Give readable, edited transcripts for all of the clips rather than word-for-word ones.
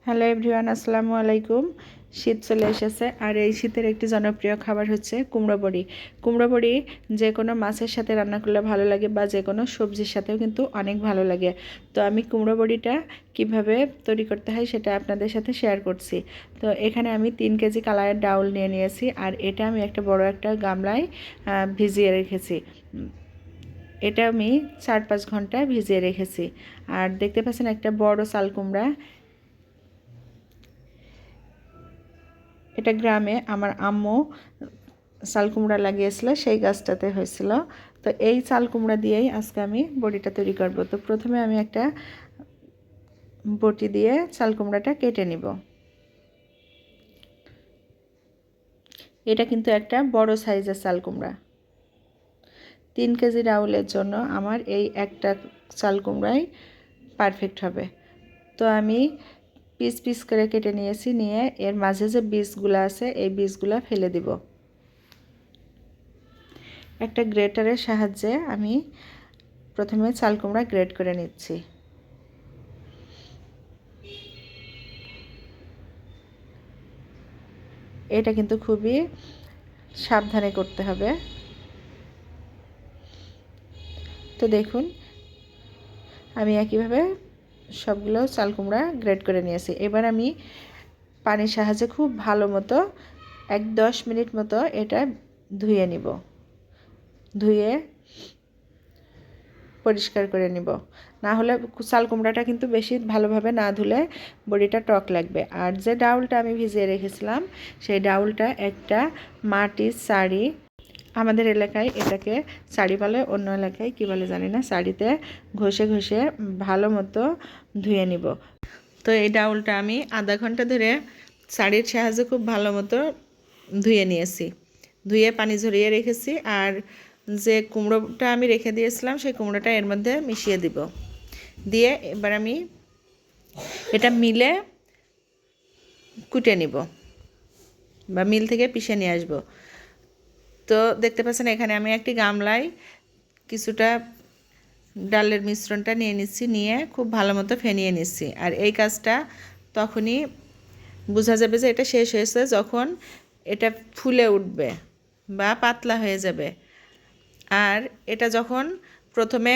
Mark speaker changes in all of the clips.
Speaker 1: Hello everyone, আসসালামু আলাইকুম। শীত চলে এসেছে আর এই শীতের একটি জনপ্রিয় খাবার হচ্ছে কুমড়ো বড়ি। কুমড়ো বড়ি যে কোনো মাছের সাথে রান্না করলে ভালো লাগে বা যে কোনো সবজির সাথেও কিন্তু অনেক ভালো লাগে। তো আমি কুমড়ো বড়িটা কীভাবে তৈরি করতে হয় সেটা আপনাদের সাথে শেয়ার করছি। তো এখানে আমি 3 কেজি কালারের ডাউল নিয়ে নিয়েছি আর এটা আমি একটা বড় একটা গামলায় ভিজিয়ে রেখেছি। এটা আমি 4-5 ঘন্টা ভিজিয়ে রেখেছি। আর দেখতে পাচ্ছেন একটা বড় চাল কুমড়া, এটা গ্রামে আমার আম্মু চাল কুমড়া লাগিয়েছিল, সেই গাছটাতে হয়েছিল। তো এই চাল কুমড়া দিয়েই আজকে আমি বড়িটা তৈরি করব। তো প্রথমে আমি একটা বটি দিয়ে চাল কুমড়াটা কেটে নিব। এটা কিন্তু একটা বড় সাইজের চাল কুমড়া। 3 কেজি ডাউলের জন্য আমার এই একটা চাল কুমড়াই পারফেক্ট হবে। তো আমি পিস পিস করে কেটে নিয়েছি, নিয়ে এর মাঝে যে বীজগুলো আছে এই বীজগুলো ফেলে দিব। একটা গ্রেটারের সাহায্যে আমি প্রথমে চাল কুমড়া গ্রেট করে নিচ্ছি। এটা কিন্তু খুবই সাবধানে করতে হবে। তো দেখুন আমি একইভাবে সবগুলো চাল কুমড়া গ্রেট করে নিয়েছি। এবার আমি পানির সাহায্যে খুব ভালো মতো 10 মিনিট মতো এটা ধুয়ে নিব। ধুয়ে পরিষ্কার করে নিব, না হলে চাল কুমড়াটা কিন্তু বেশি ভালোভাবে না ধুলে বড়িটা টক লাগবে। আর যে ডাউলটা আমি ভিজিয়ে রেখেছিলাম সেই ডাউলটা একটা মাটির শাড়ি, আমাদের এলাকায় এটাকে শাড়ি বলে, অন্য এলাকায় কী বলে জানি না, শাড়িতে ঘষে ঘষে ভালো মতো ধুয়ে নিব। তো এই ডাউলটা আমি আধা ঘন্টা ধরে শাড়ির সাহায্যে খুব ভালো মতো ধুয়ে নিয়েছি, ধুয়ে পানি ঝরিয়ে রেখেছি। আর যে কুমড়োটা আমি রেখে দিয়েছিলাম সেই কুমড়োটা এর মধ্যে মিশিয়ে দিব। দিয়ে এবার আমি এটা মিলে কুটে নিব বা মিল থেকে পিষে নিয়ে আসব। তো দেখতে পাচ্ছেন এখানে আমি একটি গামলায় কিছুটা ডালের মিশ্রণটা নিয়ে নিচ্ছি, নিয়ে খুব ভালো মতো ফেনিয়ে নিচ্ছি। আর এই কাজটা তখনই বোঝা যাবে যে এটা শেষ হয়েছে যখন এটা ফুলে উঠবে বা পাতলা হয়ে যাবে। আর এটা যখন প্রথমে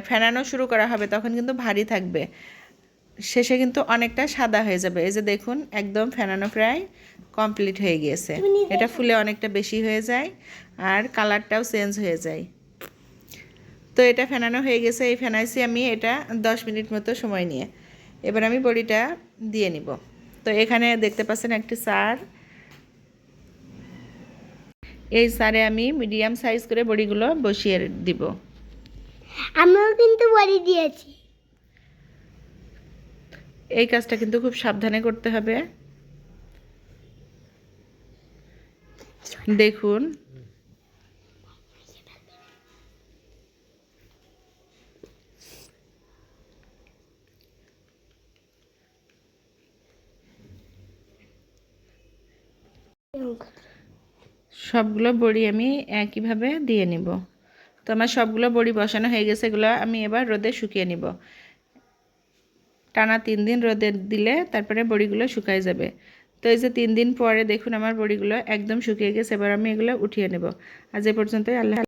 Speaker 1: ফেনানো শুরু করা হবে তখন কিন্তু ভারী থাকবে, শেষে কিন্তু অনেকটা সাদা হয়ে যাবে। এই যে দেখুন একদম ফেনানো প্রায় কমপ্লিট হয়ে গিয়েছে। এটা ফুলে অনেকটা বেশি হয়ে যায় আর কালারটাও চেঞ্জ হয়ে যায়। তো এটা ফেনানো হয়ে গেছে, এই ফেনাইছি আমি এটা 10 মিনিট মতো সময় নিয়ে। এবার আমি বড়িটা দিয়ে নিব। তো এখানে দেখতে পাচ্ছেন একটি চার, এই চারে আমি মিডিয়াম সাইজ করে বড়িগুলো বসিয়ে দিব।
Speaker 2: আমিও কিন্তু বড়ি দিয়েছি।
Speaker 1: এই কাজটা কিন্তু খুব সাবধানে করতে হবে। দেখুন সবগুলো বড়ি আমি একইভাবে দিয়ে নিব। তো আমার সবগুলো বড়ি বসানো হয়ে গেছে, এগুলো আমি এবার রোদে শুকিয়ে নিব। টানা 3 দিন রোদে দিলে তারপরে বড়িগুলো শুকায় যাবে। তো এই যে 3 দিন পরে দেখুন আমার বড়িগুলো একদম শুকিয়ে গেছে। এবার আমি এগুলো উঠিয়ে নেব। আজ এ পর্যন্তই। আল্লাহ।